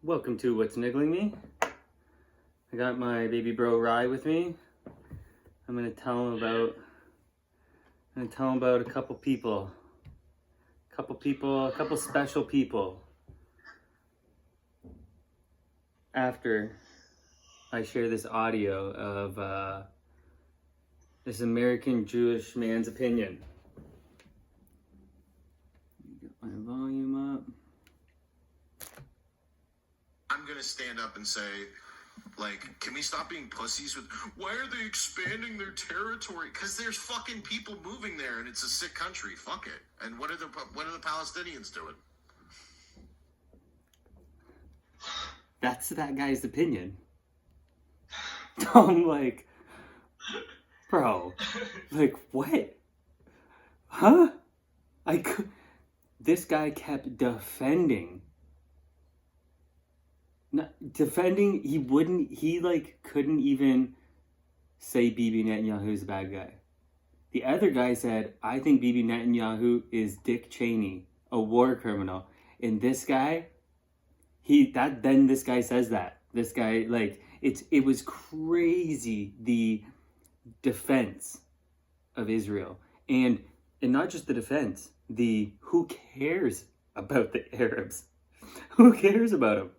Welcome to What's Niggling Me. I got my baby bro Rye with me. I'm gonna tell him about a couple people. A couple special people. After I share this audio of this American Jewish man's opinion. Get my volume up. I'm gonna stand up and say, like, can we stop being pussies with, why are they expanding their territory? Because there's fucking people moving there and it's a sick country. Fuck it. And what are the Palestinians doing? That's that guy's opinion. I'm like, bro, like, what? Huh? This guy kept defending. He couldn't even say Bibi Netanyahu's a bad guy. The other guy said, I think Bibi Netanyahu is Dick Cheney, a war criminal. And this guy, this guy says that. This guy, it was crazy, the defense of Israel. And not just the defense, who cares about the Arabs? Who cares about them?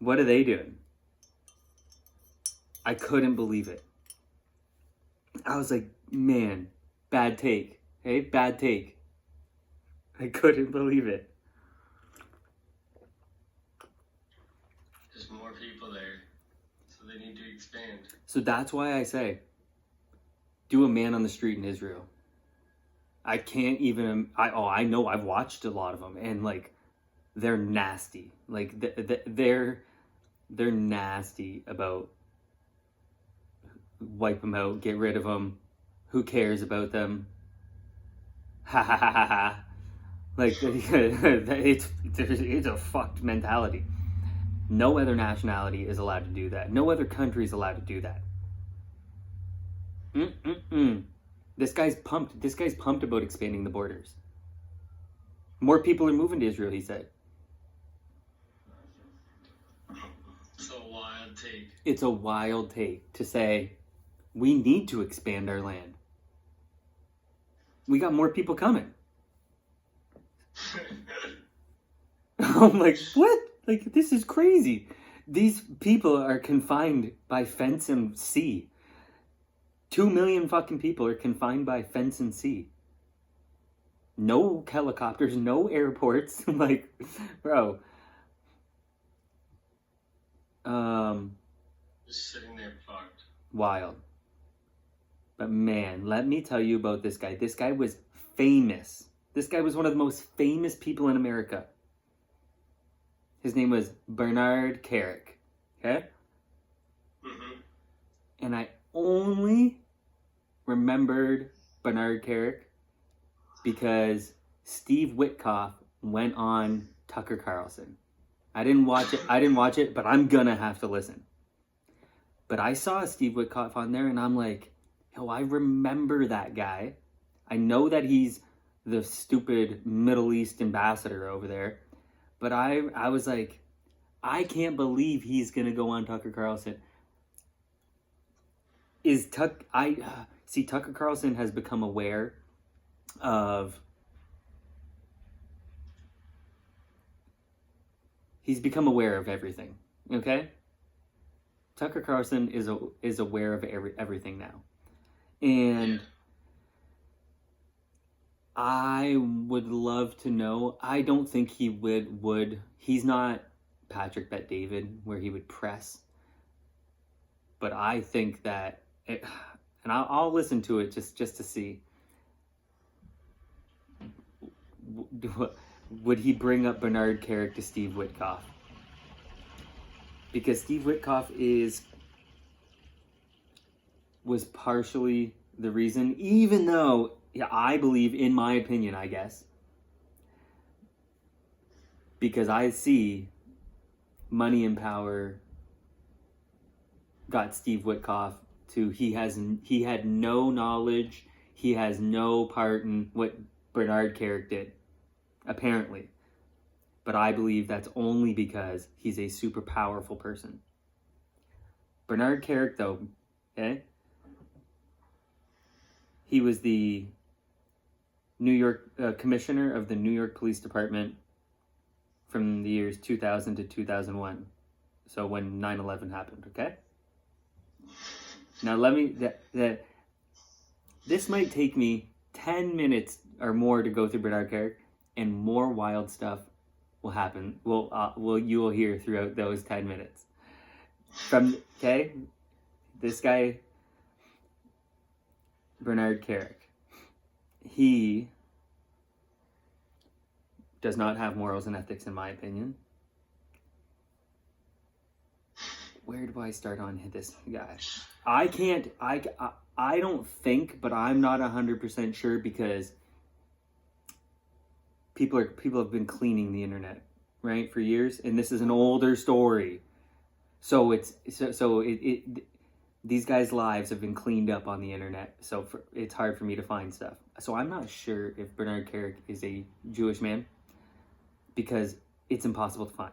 What are they doing? I couldn't believe it. I was like, man, bad take. Hey, bad take. I couldn't believe it. There's more people there, so they need to expand. So that's why I say, do a man on the street in Israel. I can't even, I know I've watched a lot of them, and they're nasty. They're nasty about wipe them out, get rid of them. Who cares about them? Ha ha ha ha ha. It's a fucked mentality. No other nationality is allowed to do that. No other country is allowed to do that. This guy's pumped. This guy's pumped about expanding the borders. More people are moving to Israel, he said. It's a wild take to say we need to expand our land. We got more people coming. I'm like, what? This is crazy. These people are confined by fence and sea. 2 million fucking people are confined by fence and sea. No helicopters, no airports. Bro. Just sitting there fucked. Wild. But man, let me tell you about this guy. This guy was famous. This guy was one of the most famous people in America. His name was Bernard Kerik. Okay? Mm-hmm. And I only remembered Bernard Kerik because Steve Witkoff went on Tucker Carlson. I didn't watch it, but I'm gonna have to listen. But I saw Steve Witkoff on there and I'm like, yo, I remember that guy. I know that he's the stupid Middle East ambassador over there. But I was like, I can't believe he's gonna go on Tucker Carlson. Tucker Carlson has become aware of, he's become aware of everything, okay? Tucker Carlson is aware of everything now. And I would love to know, I don't think he would, he's not Patrick Bet David where he would press. But I think that, and I'll listen to it just to see. Would he bring up Bernard Kerik to Steve Witkoff? Because Steve Witkoff was partially the reason, even though, I believe, in my opinion, I guess, because I see money and power got Steve Witkoff to, he had no knowledge, he has no part in what Bernard Kerik did, apparently. but I believe that's only because he's a super powerful person. Bernard Kerik, though, okay, he was the New York commissioner of the New York Police Department from the years 2000 to 2001. So when 9/11 happened, okay? Now this might take me 10 minutes or more to go through Bernard Kerik, and more wild stuff will happen. You will hear throughout those 10 minutes. Okay? This guy, Bernard Kerik, he does not have morals and ethics, in my opinion. Where do I start on this guy? I don't think, but I'm not 100% sure, because people have been cleaning the internet, right, for years, and this is an older story. So these guys' lives have been cleaned up on the internet, so it's hard for me to find stuff. So I'm not sure if Bernard Kerik is a Jewish man, because it's impossible to find.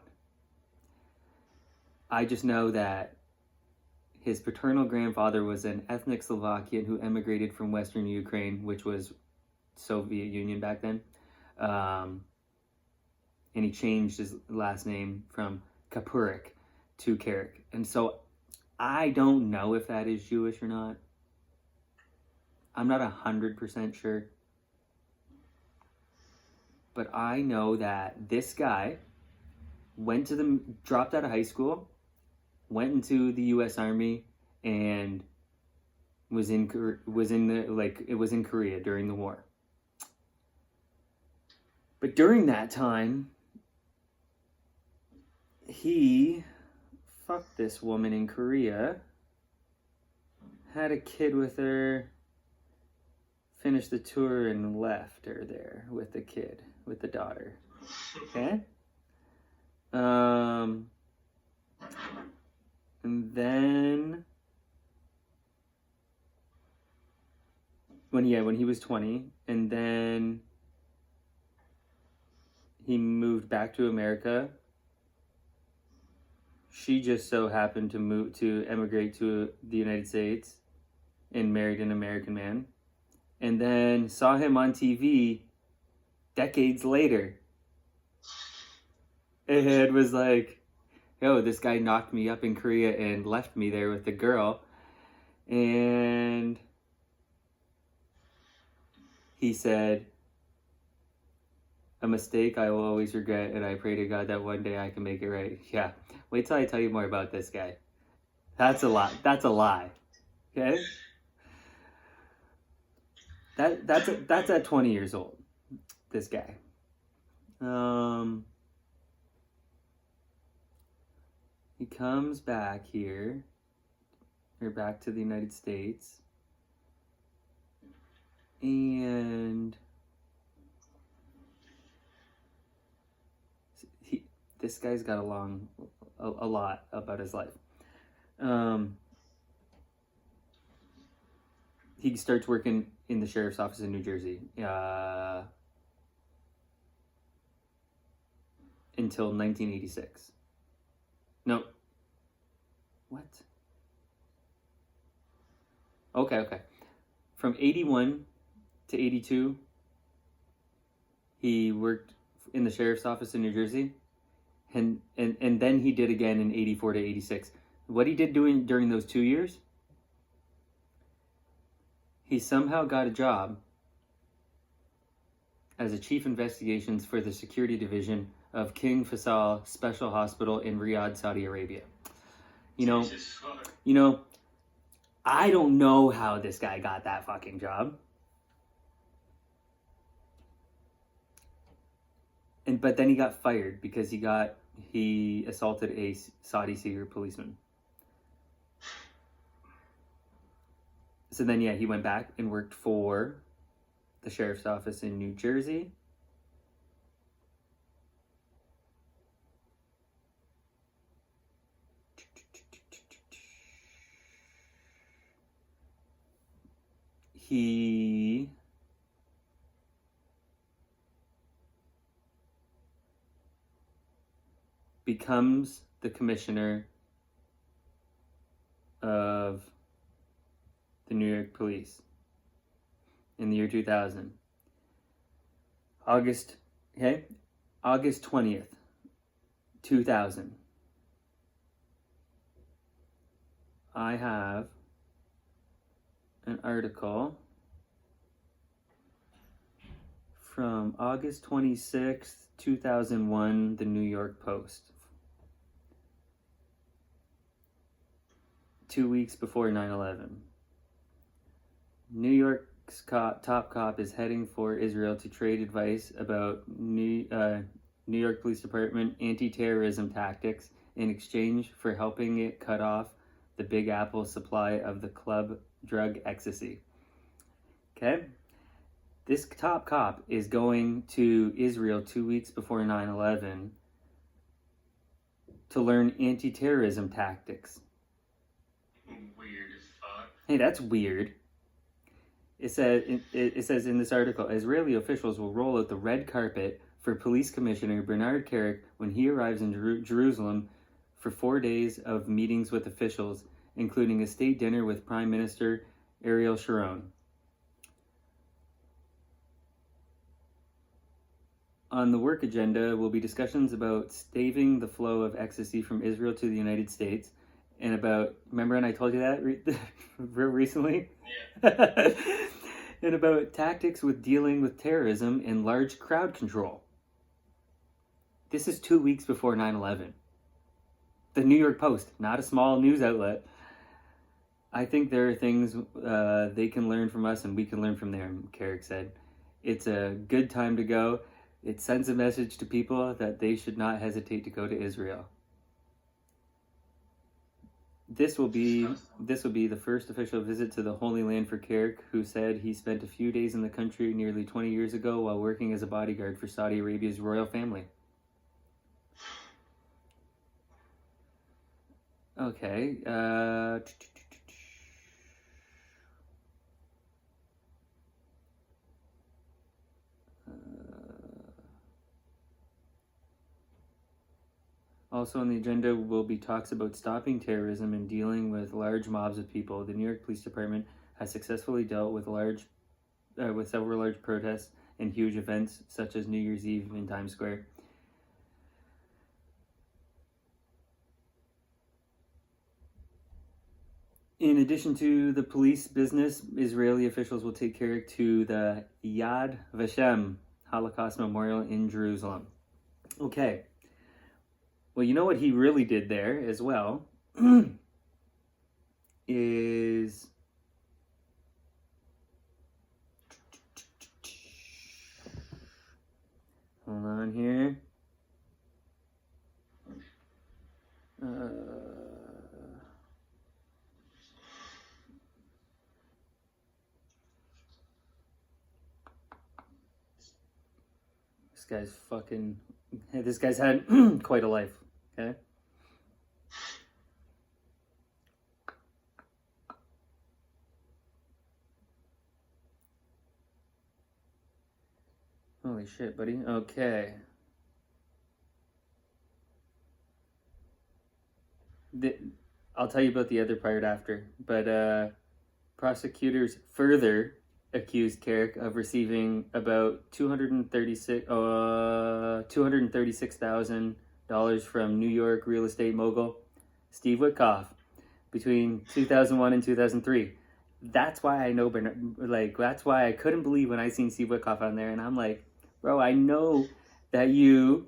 I just know that his paternal grandfather was an ethnic Slovakian who emigrated from Western Ukraine, which was Soviet Union back then. And he changed his last name from Kerik to Kerik. And so I don't know if that is Jewish or not. I'm not 100% sure. But I know that this guy dropped out of high school, went into the U.S. Army, and was in Korea during the war. But during that time, he fucked this woman in Korea, had a kid with her, finished the tour, and left her there with the kid, with the daughter. Okay? And then when he was 20, and then he moved back to America. She just so happened to emigrate to the United States and married an American man, and then saw him on TV decades later. And was like, yo, this guy knocked me up in Korea and left me there with the girl. And he said, a mistake I will always regret, and I pray to God that one day I can make it right. Yeah, wait till I tell you more about this guy. That's a lie. That's a lie. Okay? That's at 20 years old, this guy. He comes back here, or back to the United States, and this guy's got a lot about his life. He starts working in the sheriff's office in New Jersey until 1986. No. What? Okay. From 81 to 82, he worked in the sheriff's office in New Jersey. And then he did again in 84 to 86. What he did during those 2 years, he somehow got a job as a chief investigations for the security division of King Faisal Special Hospital in Riyadh, Saudi Arabia. You know, I don't know how this guy got that fucking job. But then he got fired because he assaulted a Saudi secret policeman. So then, he went back and worked for the sheriff's office in New Jersey. He becomes the commissioner of the New York Police in the year 2000. August 20th, 2000. I have an article from August 26th, 2001, the New York Post. 2 weeks before 9/11. New York's top cop is heading for Israel to trade advice about New York Police Department anti-terrorism tactics in exchange for helping it cut off the Big Apple supply of the club drug ecstasy. Okay? This top cop is going to Israel 2 weeks before 9/11 to learn anti-terrorism tactics. Weird as fuck. Hey, that's weird. It says in this article, Israeli officials will roll out the red carpet for Police Commissioner Bernard Kerik when he arrives in Jerusalem for 4 days of meetings with officials, including a state dinner with Prime Minister Ariel Sharon. On the work agenda will be discussions about staving the flow of ecstasy from Israel to the United States, and about, remember when I told you that real recently? Yeah. And about tactics with dealing with terrorism and large crowd control. This is 2 weeks before 9/11. The New York Post, not a small news outlet. I think there are things they can learn from us and we can learn from them, Kerik said. It's a good time to go. It sends a message to people that they should not hesitate to go to Israel. This will be the first official visit to the Holy Land for Kerik, who said he spent a few days in the country nearly 20 years ago while working as a bodyguard for Saudi Arabia's royal family. Okay. Also on the agenda will be talks about stopping terrorism and dealing with large mobs of people. The New York Police Department has successfully dealt with several large protests and huge events such as New Year's Eve in Times Square. In addition to the police business, Israeli officials will take Kerik to the Yad Vashem Holocaust Memorial in Jerusalem. Okay. Well, you know what he really did there as well is hold on here. This guy's had quite a life, okay? Holy shit, buddy. Okay. I'll tell you about the other part after, but prosecutors further accused Kerik of receiving about $236,000 from New York real estate mogul Steve Witkoff between 2001 and 2003. That's why I know that's why I couldn't believe when I seen Steve Witkoff on there, and I'm like, bro, I know that you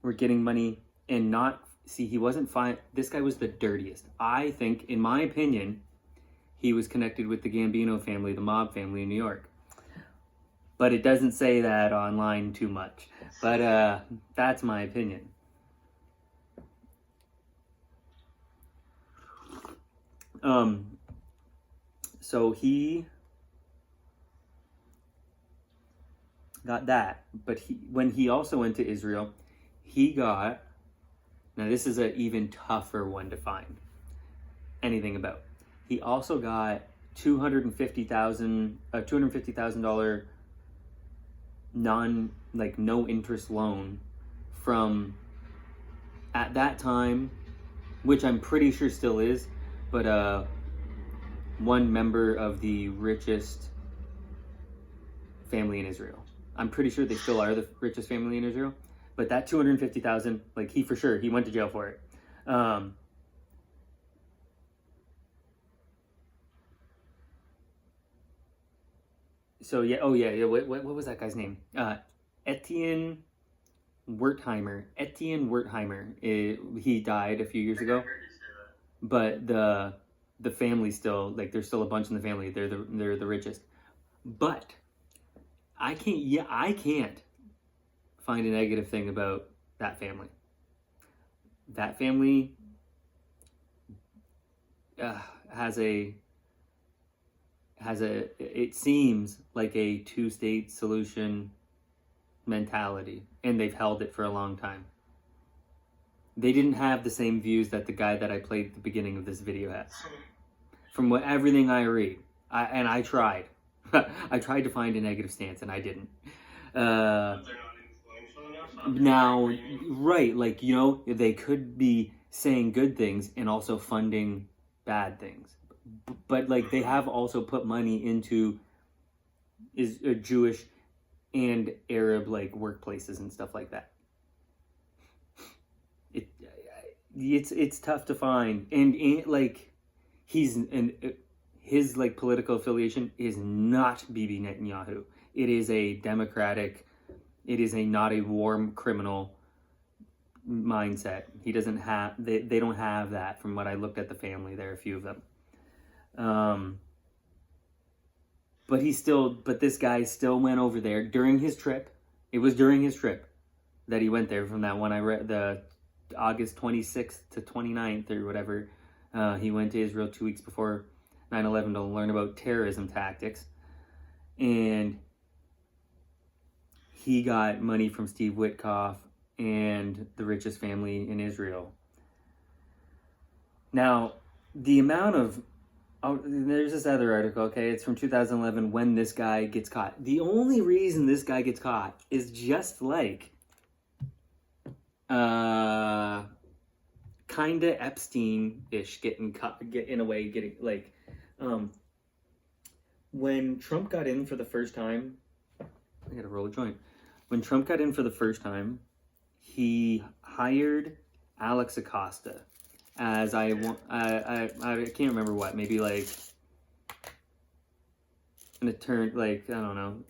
were getting money and not see. He wasn't fine. This guy was the dirtiest. I think, in my opinion, he was connected with the Gambino family, the mob family in New York. But it doesn't say that online too much. But that's my opinion. So he got that. But when he also went to Israel, he got, now this is an even tougher one to find anything about. He also got $250,000 no interest loan from, at that time, which I'm pretty sure still is, but one member of the richest family in Israel. I'm pretty sure they still are the richest family in Israel. But that $250,000, like he went to jail for it. So yeah, what was that guy's name? Etienne Wertheimer. He died a few years ago, but the family still, like, there's still a bunch in the family. They're the richest. But I can't find a negative thing about that family. That family it seems like a two-state solution mentality, and they've held it for a long time. They didn't have the same views that the guy that I played at the beginning of this video has. From everything I read, I tried. I tried to find a negative stance, and I didn't. But they're not influential enough. Now, right, like, they could be saying good things and also funding bad things. But, like, they have also put money into Jewish and Arab, like, workplaces and stuff like that. It's tough to find, and like, his like political affiliation is not Bibi Netanyahu. It is a Democratic. It is not a war criminal mindset. He doesn't have. They don't have that. From what I looked at the family, there are a few of them. But this guy still went over there during his trip. It was during his trip that he went there. From that one I read, the August 26th to 29th or whatever, he went to Israel 2 weeks before 9/11 to learn about terrorism tactics. And he got money from Steve Witkoff and the richest family in Israel. Now, the amount of... there's this other article, okay? It's from 2011 when this guy gets caught. The only reason this guy gets caught is just like... kinda Epstein-ish getting like, when Trump got in for the first time, I gotta roll a joint. When Trump got in for the first time, he hired Alex Acosta as I can't remember what, maybe like an attorney, like, I don't know,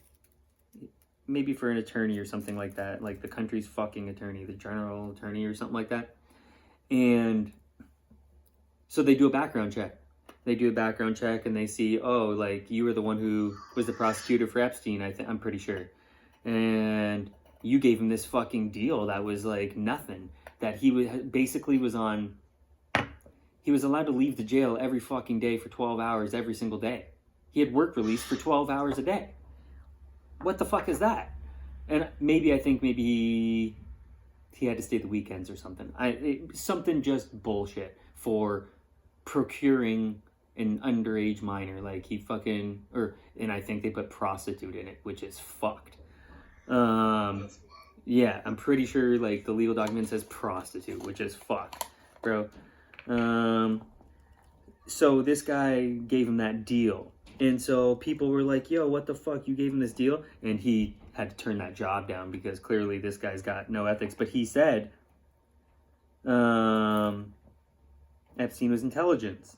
maybe for an attorney or something like that, like the country's fucking attorney, the general attorney or something like that. And so they do a background check. And they see, oh, like, you were the one who was the prosecutor for Epstein, I'm pretty sure. And you gave him this fucking deal that was like nothing. That he was allowed to leave the jail every fucking day for 12 hours every single day. He had work release for 12 hours a day. What the fuck is that? And maybe he had to stay the weekends or something. Something just bullshit for procuring an underage minor. Like, he fucking... and I think they put prostitute in it, which is fucked. Yeah, I'm pretty sure, like, the legal document says prostitute, which is fucked, bro. So this guy gave him that deal. And so people were like, yo, what the fuck? You gave him this deal? And he had to turn that job down because clearly this guy's got no ethics. But he said Epstein was intelligence.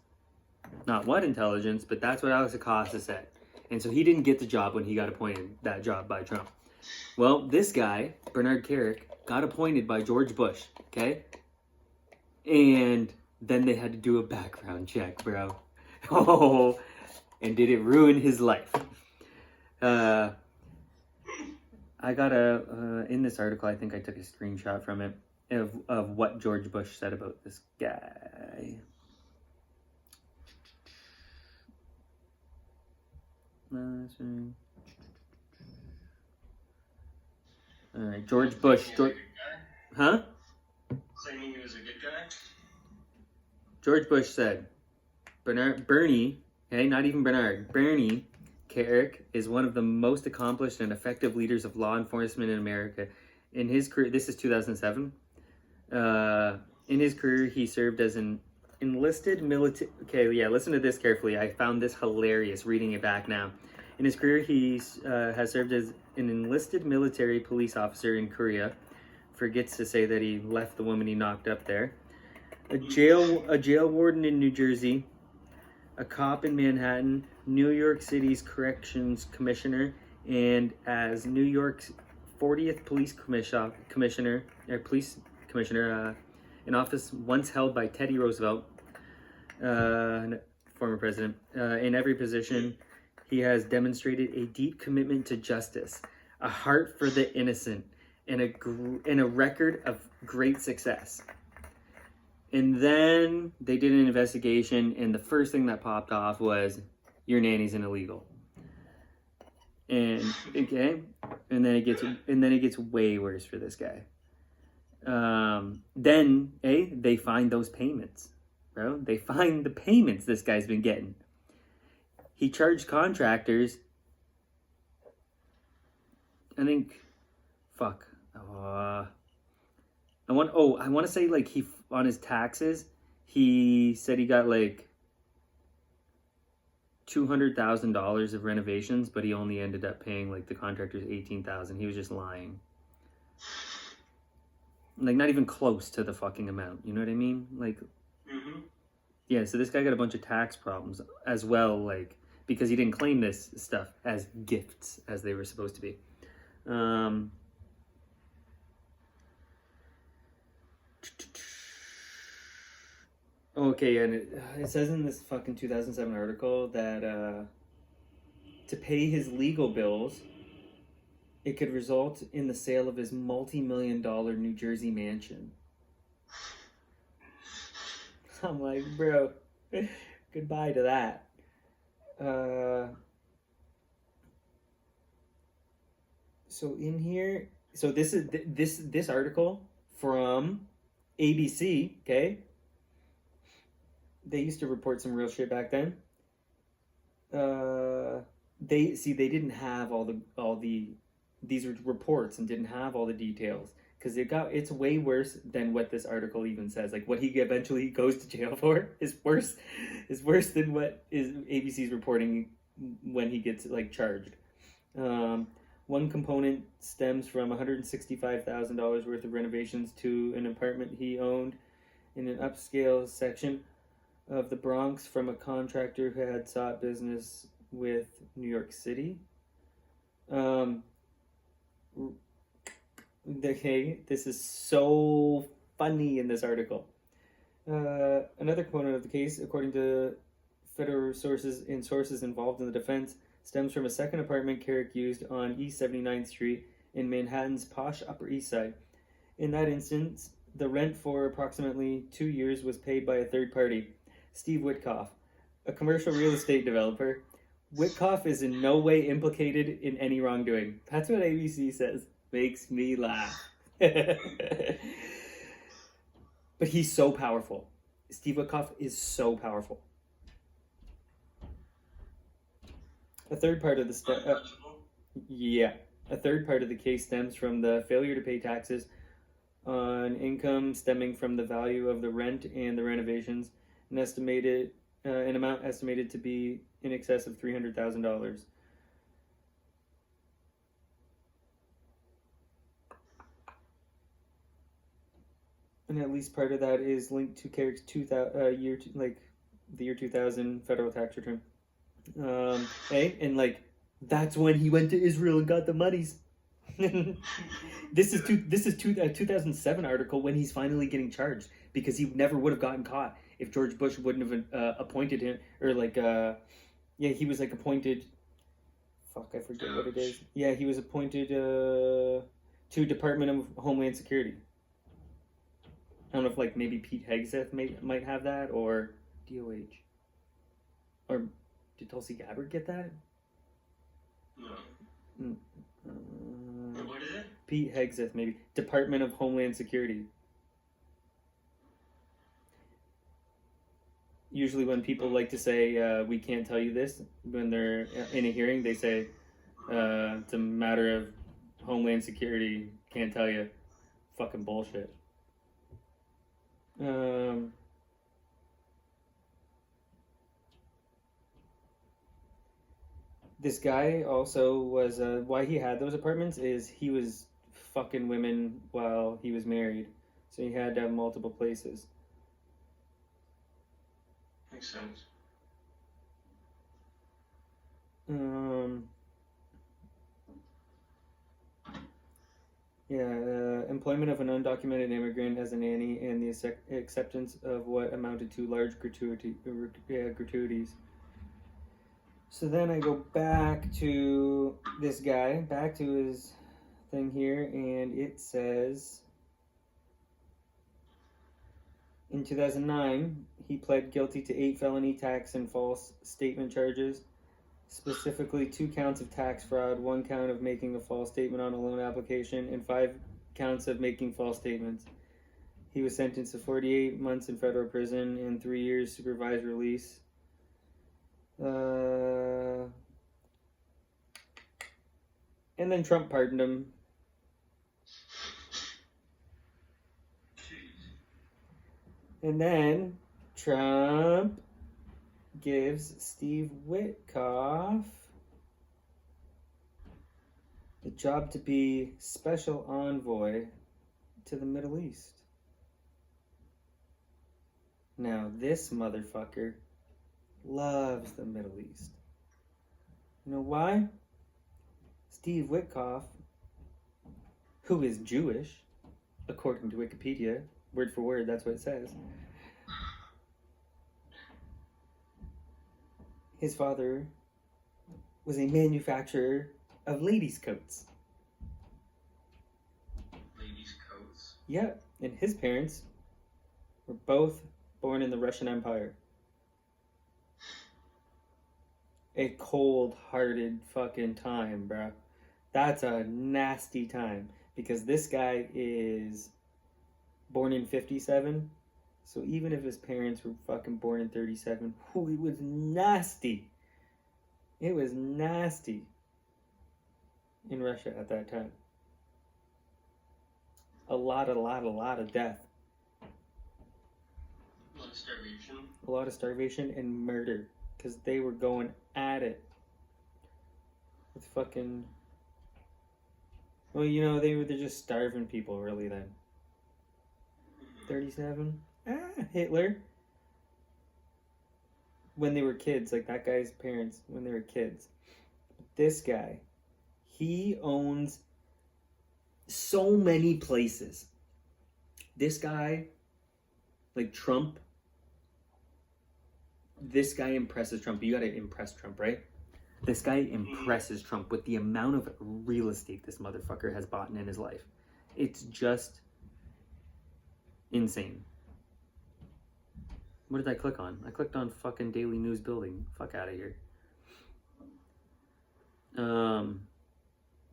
Not what intelligence, but that's what Alex Acosta said. And so he didn't get the job when he got appointed that job by Trump. Well, this guy, Bernard Kerik, got appointed by George Bush, okay? And then they had to do a background check, bro. Oh, and did it ruin his life? I got in this article, I think I took a screenshot from it, of what George Bush said about this guy. All right, George Bush. Huh? Claiming he was a good guy? George Bush said, Bernie, okay, not even Bernard, Bernie Kerik is one of the most accomplished and effective leaders of law enforcement in America. In his career, this is 2007. In his career, he served as an enlisted military. Okay, yeah, listen to this carefully. I found this hilarious reading it back now. In his career, he has served as an enlisted military police officer in Korea. Forgets to say that he left the woman he knocked up there. A jail warden in New Jersey, a cop in Manhattan, New York City's corrections commissioner, and as New York's 40th police commissioner, an office once held by Teddy Roosevelt, former president. In every position, he has demonstrated a deep commitment to justice, a heart for the innocent, and a record of great success. And then they did an investigation, and the first thing that popped off was, your nanny's an illegal. And okay, and then it gets way worse for this guy. Then they find those payments, bro. They find the payments this guy's been getting. He charged contractors. I think, fuck. I want to say like he on his taxes, he said he got like $200,000 of renovations, but he only ended up paying like the contractors $18,000. He was just lying. Like not even close to the fucking amount. You know what I mean? Like, yeah. So this guy got a bunch of tax problems as well, like because he didn't claim this stuff as gifts as they were supposed to be. Okay, and it says in this fucking 2007 article that to pay his legal bills, it could result in the sale of his multi-million-dollar New Jersey mansion. I'm like, bro, goodbye to that. So in here, so this is this article from ABC, okay? They used to report some real shit back then. They didn't have all these reports and didn't have all the details because it's way worse than what this article even says. Like what he eventually goes to jail for is worse than what is ABC's reporting when he gets like charged. One component stems from $165,000 worth of renovations to an apartment he owned in an upscale section of the Bronx from a contractor who had sought business with New York City. Okay, this is so funny in this article. Another component of the case, according to federal sources involved in the defense, stems from a second apartment Kerik used on East 79th Street in Manhattan's posh Upper East Side. In that instance, the rent for approximately 2 years was paid by a third party, Steve Witkoff, a commercial real estate developer. Witkoff is in no way implicated in any wrongdoing. That's what ABC says. Makes me laugh. But he's so powerful. Steve Witkoff is so powerful. A third part of the case stems from the failure to pay taxes on income stemming from the value of the rent and the renovations, an amount estimated to be in excess of $300,000. And at least part of that is linked to Kerik's the year 2000 federal tax return. And like that's when he went to Israel and got the monies. This is 2007 article when he's finally getting charged because he never would have gotten caught if George Bush wouldn't have appointed him or he was like appointed. Fuck, I forget what it is. Yeah, he was appointed to Department of Homeland Security. I don't know if like maybe Pete Hegseth might have that or DOH or. Did Tulsi Gabbard get that? No. What is it? Pete Hegseth, maybe. Department of Homeland Security. usually when people like to say, we can't tell you this, when they're in a hearing, they say, it's a matter of Homeland Security, can't tell you. Fucking bullshit. This guy also was, why he had those apartments is he was fucking women while he was married. So he had to have multiple places. Makes sense. Employment of an undocumented immigrant as a nanny and the acceptance of what amounted to large gratuities. So then I go back to this guy, back to his thing here, and it says in 2009 he pled guilty to 8 felony tax and false statement charges. Specifically 2 counts of tax fraud, 1 count of making a false statement on a loan application, and 5 counts of making false statements. He was sentenced to 48 months in federal prison and 3 years supervised release. And then Trump pardoned him. And then Trump gives Steve Witkoff the job to be special envoy to the Middle East. Now, this motherfucker loves the Middle East. You know why? Steve Witkoff, who is Jewish, according to Wikipedia, word for word, that's what it says. His father was a manufacturer of ladies' coats. Ladies' coats? Yeah, and his parents were both born in the Russian Empire. A cold-hearted fucking time, bro. That's a nasty time. Because this guy is born in 57. So even if his parents were fucking born in 37, it was nasty. It was nasty in Russia at that time. A lot of death. A lot of starvation. A lot of starvation and murder. Because they were going at it. With fucking... Well, you know, they're just starving people, really, then. 37? Hitler. When they were kids, like that guy's parents, when they were kids. This guy, he owns so many places. This guy, like Trump, this guy impresses Trump. You gotta impress Trump, right? This guy impresses Trump with the amount of real estate this motherfucker has bought in his life. It's just insane. What did I click on? I clicked on fucking Daily News Building. Fuck out of here.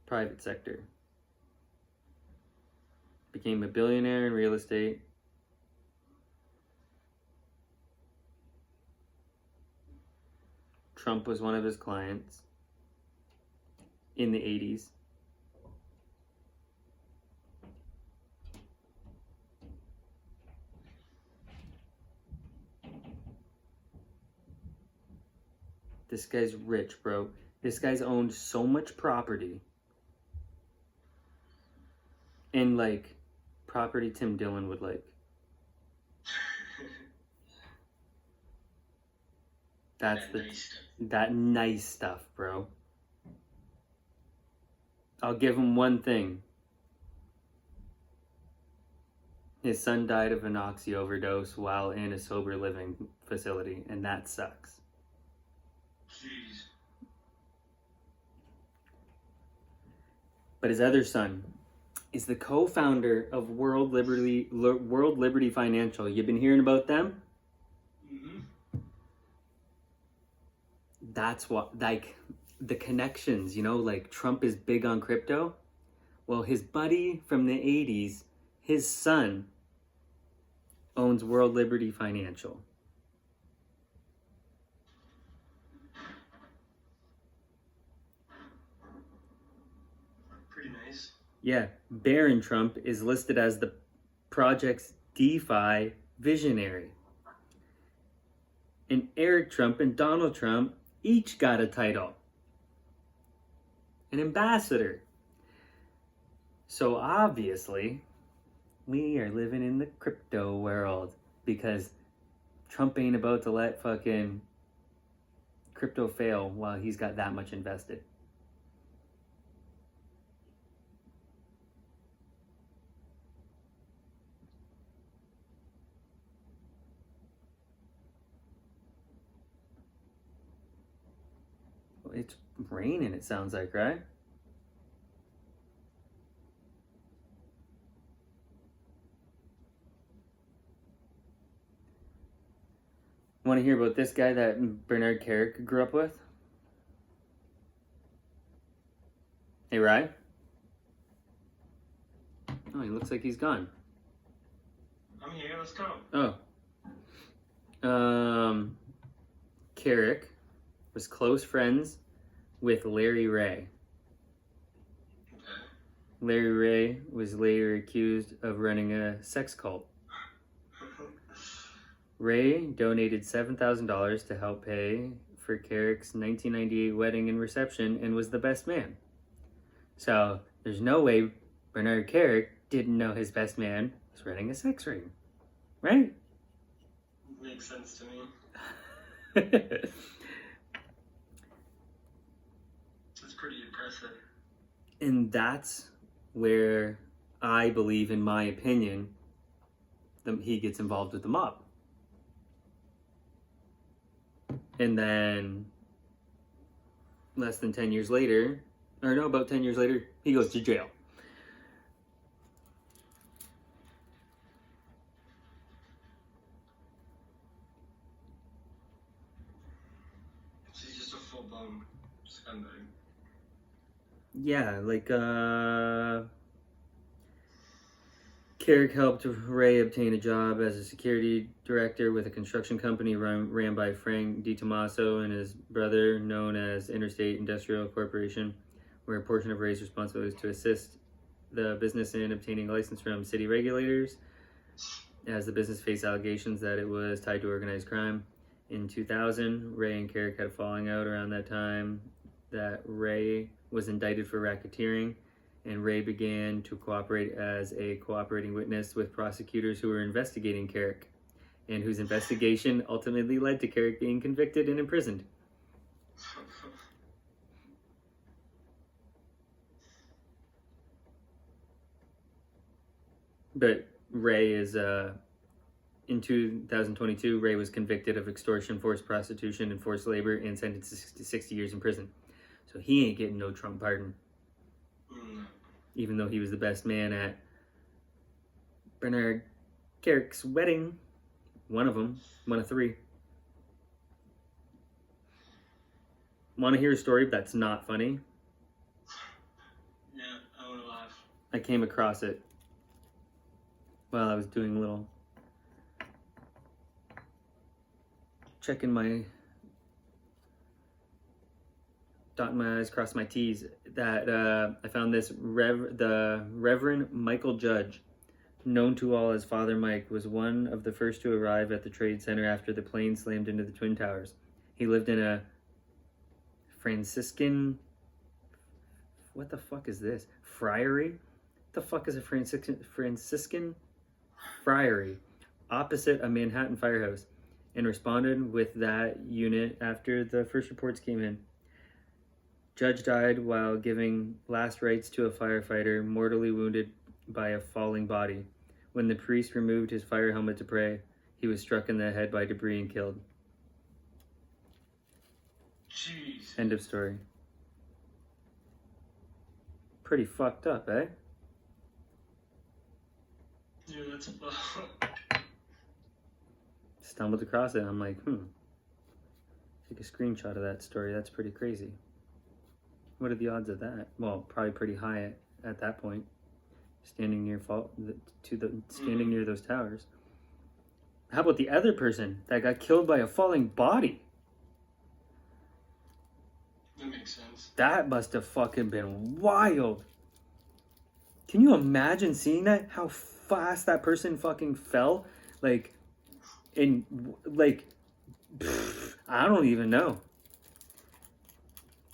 Private sector. Became a billionaire in real estate. Trump was one of his clients in the 80s. This guy's rich, bro. This guy's owned so much property. And, like, property Tim Dillon would like. That's that nice stuff, bro. I'll give him one thing. His son died of an oxy overdose while in a sober living facility, and that sucks. Jeez. But his other son is the co-founder of World Liberty Financial. You've been hearing about them? Mm-hmm. That's what, like, the connections, you know, like Trump is big on crypto. Well, his buddy from the 80s, his son, owns World Liberty Financial. pretty nice. Yeah, Barron Trump is listed as the project's DeFi visionary. And Eric Trump and Donald Trump each got a title. An ambassador. So obviously, we are living in the crypto world because Trump ain't about to let fucking crypto fail while he's got that much invested. It's raining, it sounds like, right? Want to hear about this guy that Bernard Kerik grew up with? Hey, Rye? Oh, he looks like he's gone. I'm here, let's go. Oh. Kerik was close friends with Larry Ray. Okay. Larry Ray was later accused of running a sex cult. Ray donated $7,000 to help pay for Kerik's 1998 wedding and reception and was the best man. So there's no way Bernard Kerik didn't know his best man was running a sex ring, right? Makes sense to me. That's pretty impressive. And that's where I believe, in my opinion, he gets involved with the mob. And then less than 10 years later, or no, about 10 years later, he goes to jail. So he's just a full-blown scumbag. Yeah, like, Kerik helped Ray obtain a job as a security director with a construction company ran by Frank DiTomaso and his brother, known as Interstate Industrial Corporation, where a portion of Ray's responsibility was to assist the business in obtaining a license from city regulators, as the business faced allegations that it was tied to organized crime. In 2000, Ray and Kerik had a falling out around that time that Ray was indicted for racketeering, and Ray began to cooperate as a cooperating witness with prosecutors who were investigating Kerik, and whose investigation ultimately led to Kerik being convicted and imprisoned. But Ray is, in 2022, Ray was convicted of extortion, forced prostitution, and forced labor and sentenced to 60 years in prison. So he ain't getting no Trump pardon. Even though he was the best man at Bernard Kerik's wedding. One of them. One of three. Want to hear a story that's not funny? Yeah, I want to laugh. I came across it while I was doing a little checking my, dotting my I's, crossing my T's, that I found this the Reverend Michael Judge, known to all as Father Mike, was one of the first to arrive at the Trade Center after the plane slammed into the Twin Towers. He lived in a Franciscan, what the fuck is this? Friary? What the fuck is a Franciscan friary? Opposite a Manhattan firehouse, and responded with that unit after the first reports came in. Judge died while giving last rites to a firefighter mortally wounded by a falling body. When the priest removed his fire helmet to pray, he was struck in the head by debris and killed. Jeez. End of story. Pretty fucked up, eh? Yeah, that's Stumbled across it. I'm like, take a screenshot of that story. That's pretty crazy. What are the odds of that? Well, probably pretty high at that point. Standing near near those towers. How about the other person that got killed by a falling body? That makes sense. That must have fucking been wild. Can you imagine seeing that? How fast that person fucking fell? Like, I don't even know.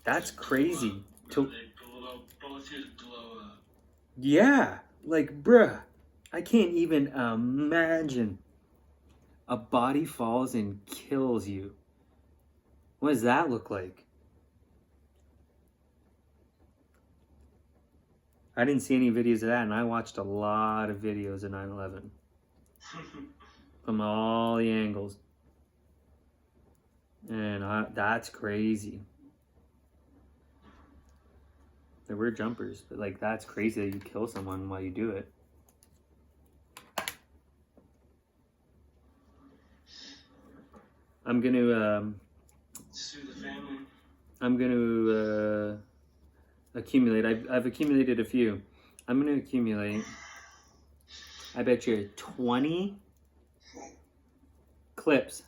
That's crazy. They pulled up both his blow up. Yeah, like, bruh, I can't even imagine. A body falls and kills you. What does that look like? I didn't see any videos of that, and I watched a lot of videos of 9/11 from all the angles. And that's crazy. There were jumpers, but like that's crazy that you kill someone while you do it. I'm gonna Sue the family. I'm gonna accumulate. I've accumulated a few. I'm gonna accumulate. I bet you 20 clips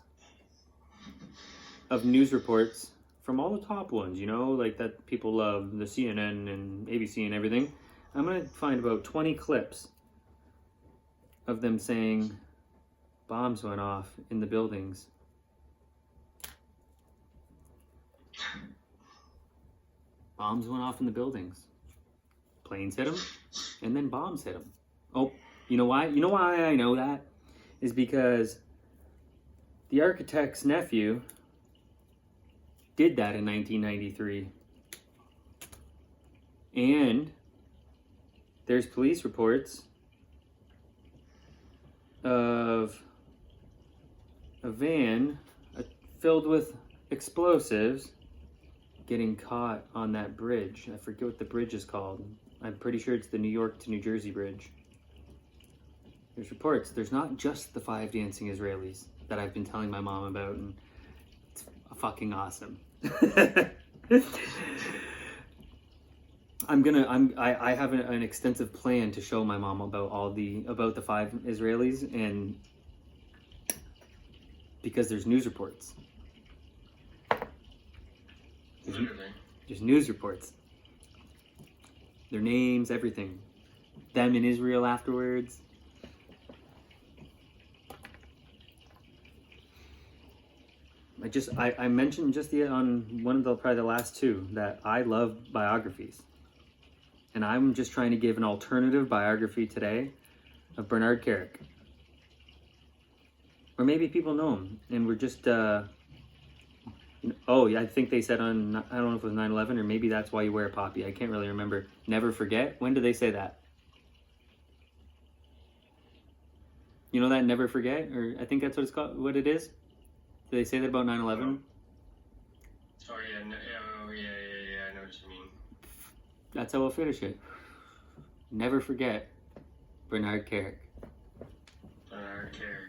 of news reports from all the top ones, you know, like that people love, the CNN and ABC and everything. I'm gonna find about 20 clips of them saying bombs went off in the buildings. Bombs went off in the buildings. Planes hit them, and then bombs hit them. Oh, you know why? You know why I know that? Is because the architect's nephew did that in 1993. And there's police reports of a van filled with explosives getting caught on that bridge. I forget what the bridge is called. I'm pretty sure it's the New York to New Jersey bridge. There's reports. There's not just the 5 dancing Israelis that I've been telling my mom about, and it's fucking awesome. I have an extensive plan to show my mom about the 5 Israelis, and because there's news reports. There's news reports. Their names, everything. Them in Israel afterwards. I mentioned just on one of probably the last 2 that I love biographies. And I'm just trying to give an alternative biography today of Bernard Kerik. Or maybe people know him and we're just oh, I think they said on, I don't know if it was 9/11 or maybe that's why you wear a poppy. I can't really remember. Never forget. When did they say that? You know that never forget? Or I think that's what it's called, what it is? Did they say that about 9/11? Oh yeah, I know what you mean. That's how we'll finish it. Never forget Bernard Kerik. Bernard Kerik.